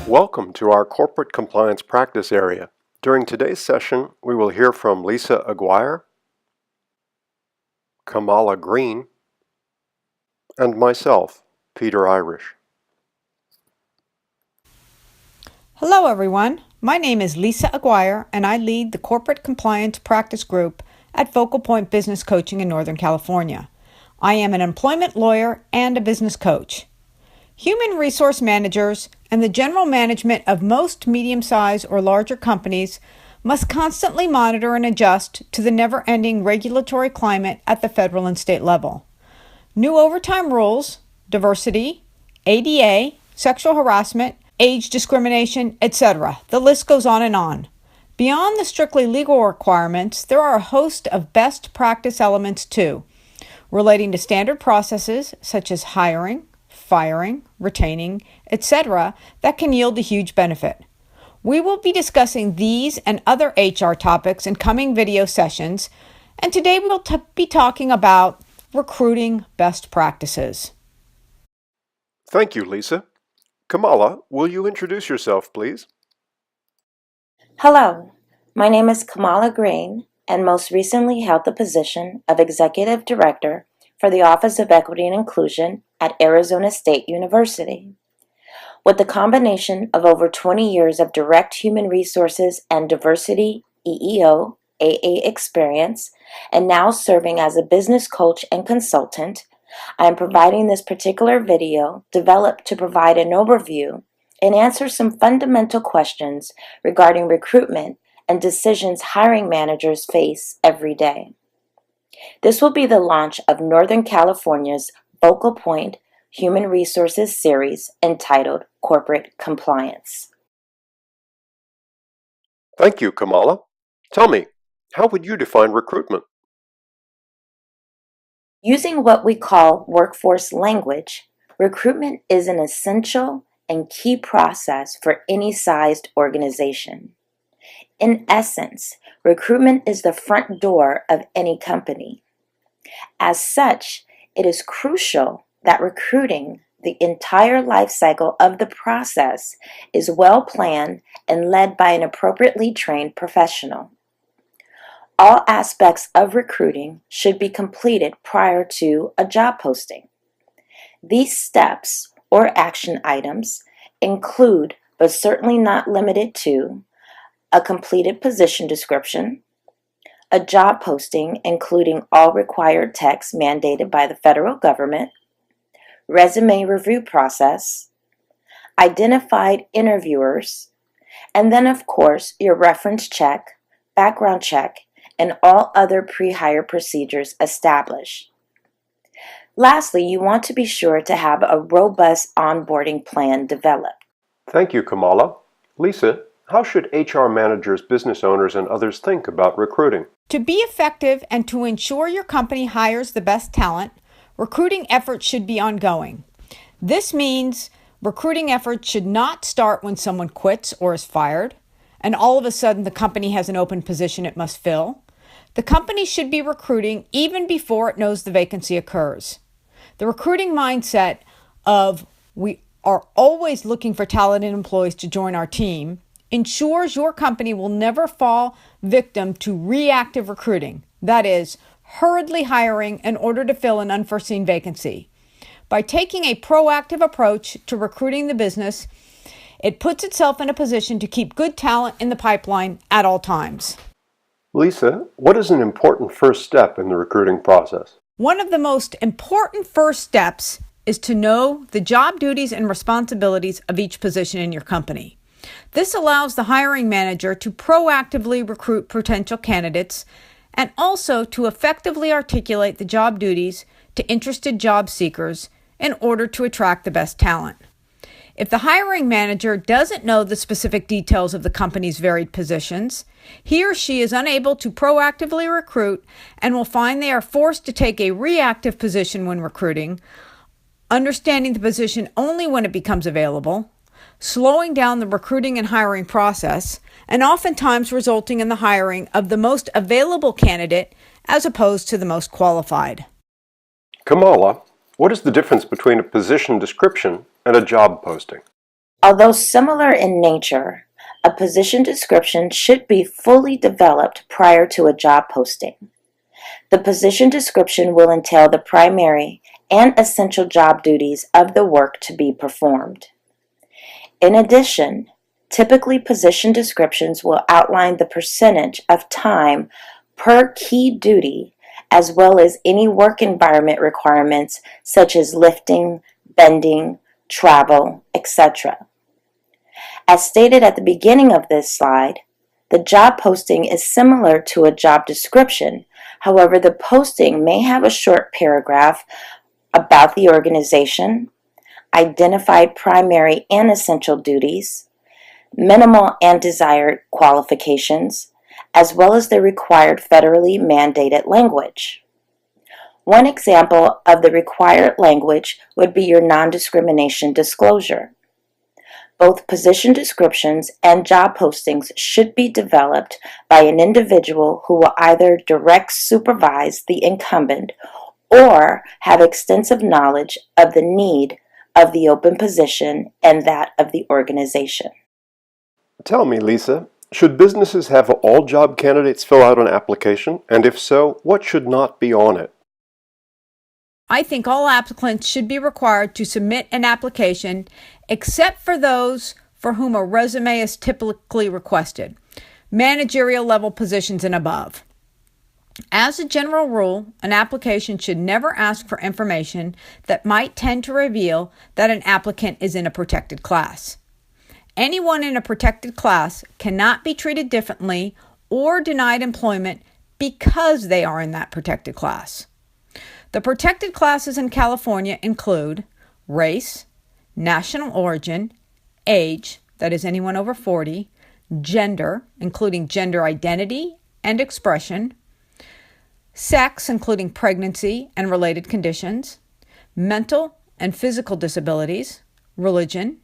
Welcome to our corporate compliance practice area. During today's session, we will hear from Lisa Aguirre, Kamala Green, and myself, Peter Irish. Hello everyone, my name is Lisa Aguirre and I lead the Corporate Compliance Practice Group at Focal Point Business Coaching in Northern California. I am an employment lawyer and a business coach. Human resource managers and the general management of most medium-sized or larger companies must constantly monitor and adjust to the never-ending regulatory climate at the federal and state level. New overtime rules, diversity, ADA, sexual harassment, age discrimination, etc. The list goes on and on. Beyond the strictly legal requirements, there are a host of best practice elements too, relating to standard processes such as hiring, firing, retaining, etc. that can yield a huge benefit. We will be discussing these and other HR topics in coming video sessions, and today we will be talking about recruiting best practices. Thank you, Lisa. Kamala, will you introduce yourself, please? Hello, my name is Kamala Green, and most recently held the position of Executive Director for the Office of Equity and Inclusion at Arizona State University. With the combination of over 20 years of direct human resources and diversity EEO, AA experience, and now serving as a business coach and consultant, I am providing this particular video developed to provide an overview and answer some fundamental questions regarding recruitment and decisions hiring managers face every day. This will be the launch of Northern California's Focal Point Human Resources series entitled Corporate Compliance. Thank you, Kamala. Tell me, how would you define recruitment? Using what we call workforce language, recruitment is an essential and key process for any sized organization. In essence, recruitment is the front door of any company. As such, it is crucial that recruiting, the entire life cycle of the process, is well planned and led by an appropriately trained professional. All aspects of recruiting should be completed prior to a job posting. These steps or action items include, but certainly not limited to, a completed position description, a job posting including all required text mandated by the federal government, resume review process, identified interviewers, and then of course your reference check, background check, and all other pre-hire procedures established. Lastly, you want to be sure to have a robust onboarding plan developed. Thank you, Kamala. Lisa, how should HR managers, business owners, and others think about recruiting? To be effective and to ensure your company hires the best talent, recruiting efforts should be ongoing. This means recruiting efforts should not start when someone quits or is fired, and all of a sudden the company has an open position it must fill. The company should be recruiting even before it knows the vacancy occurs. The recruiting mindset of we are always looking for talented employees to join our team ensures your company will never fall victim to reactive recruiting, that is, hurriedly hiring in order to fill an unforeseen vacancy. By taking a proactive approach to recruiting the business, it puts itself in a position to keep good talent in the pipeline at all times. Lisa, what is an important first step in the recruiting process? One of the most important first steps is to know the job duties and responsibilities of each position in your company. This allows the hiring manager to proactively recruit potential candidates and also to effectively articulate the job duties to interested job seekers in order to attract the best talent. If the hiring manager doesn't know the specific details of the company's varied positions, he or she is unable to proactively recruit and will find they are forced to take a reactive position when recruiting, understanding the position only when it becomes available, slowing down the recruiting and hiring process, and oftentimes resulting in the hiring of the most available candidate as opposed to the most qualified. Kamala, what is the difference between a position description and a job posting? Although similar in nature, a position description should be fully developed prior to a job posting. The position description will entail the primary and essential job duties of the work to be performed. In addition, typically position descriptions will outline the percentage of time per key duty as well as any work environment requirements such as lifting, bending, travel, etc. As stated at the beginning of this slide, the job posting is similar to a job description. However, the posting may have a short paragraph about the organization, identified primary and essential duties, minimal and desired qualifications, as well as the required federally mandated language. One example of the required language would be your non-discrimination disclosure. Both position descriptions and job postings should be developed by an individual who will either direct supervise the incumbent or have extensive knowledge of the need of the open position and that of the organization. Tell me, Lisa, should businesses have all job candidates fill out an application? And if so, what should not be on it? I think all applicants should be required to submit an application except for those for whom a resume is typically requested, managerial level positions and above. As a general rule, an application should never ask for information that might tend to reveal that an applicant is in a protected class. Anyone in a protected class cannot be treated differently or denied employment because they are in that protected class. The protected classes in California include race, national origin, age, that is anyone over 40, gender, including gender identity and expression, sex, including pregnancy and related conditions, mental and physical disabilities, religion,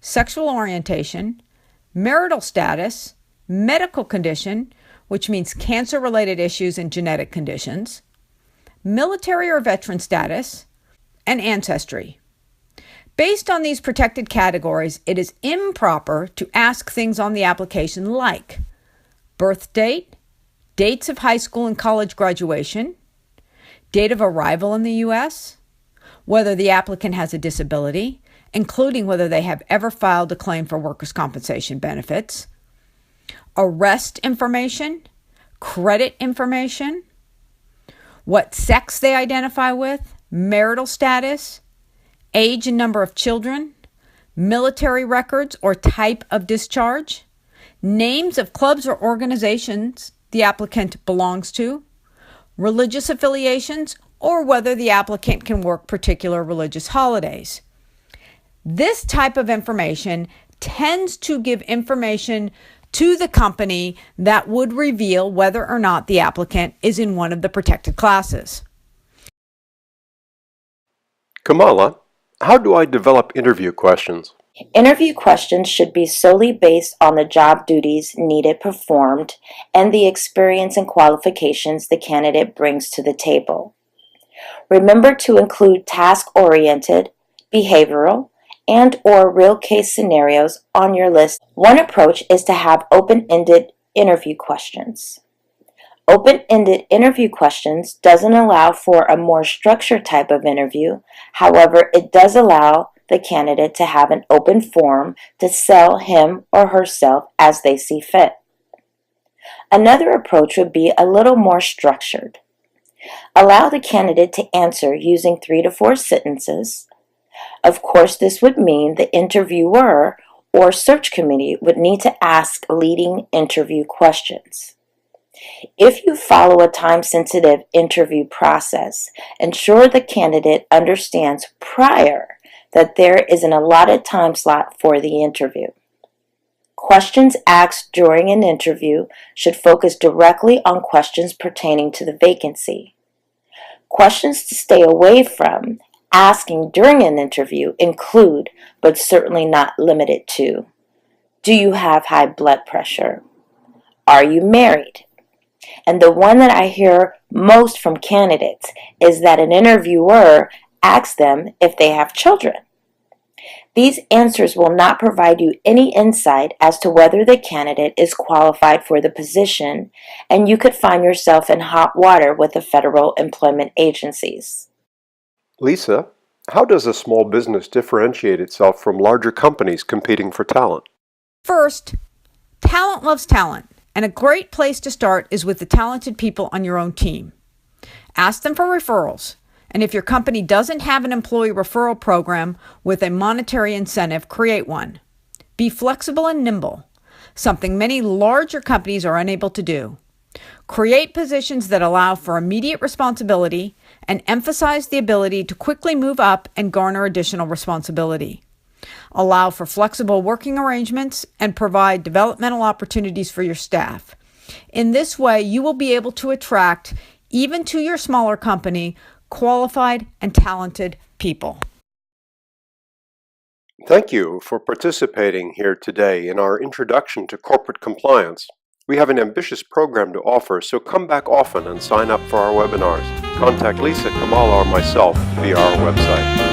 sexual orientation, marital status, medical condition, which means cancer-related issues and genetic conditions, military or veteran status, and ancestry. Based on these protected categories, it is improper to ask things on the application like birth date, dates of high school and college graduation, date of arrival in the U.S., whether the applicant has a disability, including whether they have ever filed a claim for workers' compensation benefits, arrest information, credit information, what sex they identify with, marital status, age and number of children, military records or type of discharge, names of clubs or organizations the applicant belongs to, religious affiliations, or whether the applicant can work particular religious holidays. This type of information tends to give information to the company that would reveal whether or not the applicant is in one of the protected classes. Kamala, how do I develop interview questions? Interview questions should be solely based on the job duties needed performed and the experience and qualifications the candidate brings to the table. Remember to include task-oriented, behavioral, and/or real-case scenarios on your list. One approach is to have open-ended interview questions. Open-ended interview questions doesn't allow for a more structured type of interview. However, it does allow the candidate to have an open forum to sell him or herself as they see fit. Another approach would be a little more structured. Allow the candidate to answer using 3 to 4 sentences. Of course, this would mean the interviewer or search committee would need to ask leading interview questions. If you follow a time-sensitive interview process, ensure the candidate understands prior that there is an allotted time slot for the interview. Questions asked during an interview should focus directly on questions pertaining to the vacancy. Questions to stay away from asking during an interview include, but certainly not limited to, do you have high blood pressure? Are you married? And the one that I hear most from candidates is that an interviewer asks them if they have children. These answers will not provide you any insight as to whether the candidate is qualified for the position, and you could find yourself in hot water with the federal employment agencies. Lisa, how does a small business differentiate itself from larger companies competing for talent? First, talent loves talent, and a great place to start is with the talented people on your own team. Ask them for referrals, and if your company doesn't have an employee referral program with a monetary incentive, create one. Be flexible and nimble, something many larger companies are unable to do. Create positions that allow for immediate responsibility and emphasize the ability to quickly move up and garner additional responsibility. Allow for flexible working arrangements and provide developmental opportunities for your staff. In this way, you will be able to attract, even to your smaller company, qualified and talented people. Thank you for participating here today in our Introduction to Corporate Compliance. We have an ambitious program to offer, so come back often and sign up for our webinars. Contact Lisa, Kamala, or myself via our website.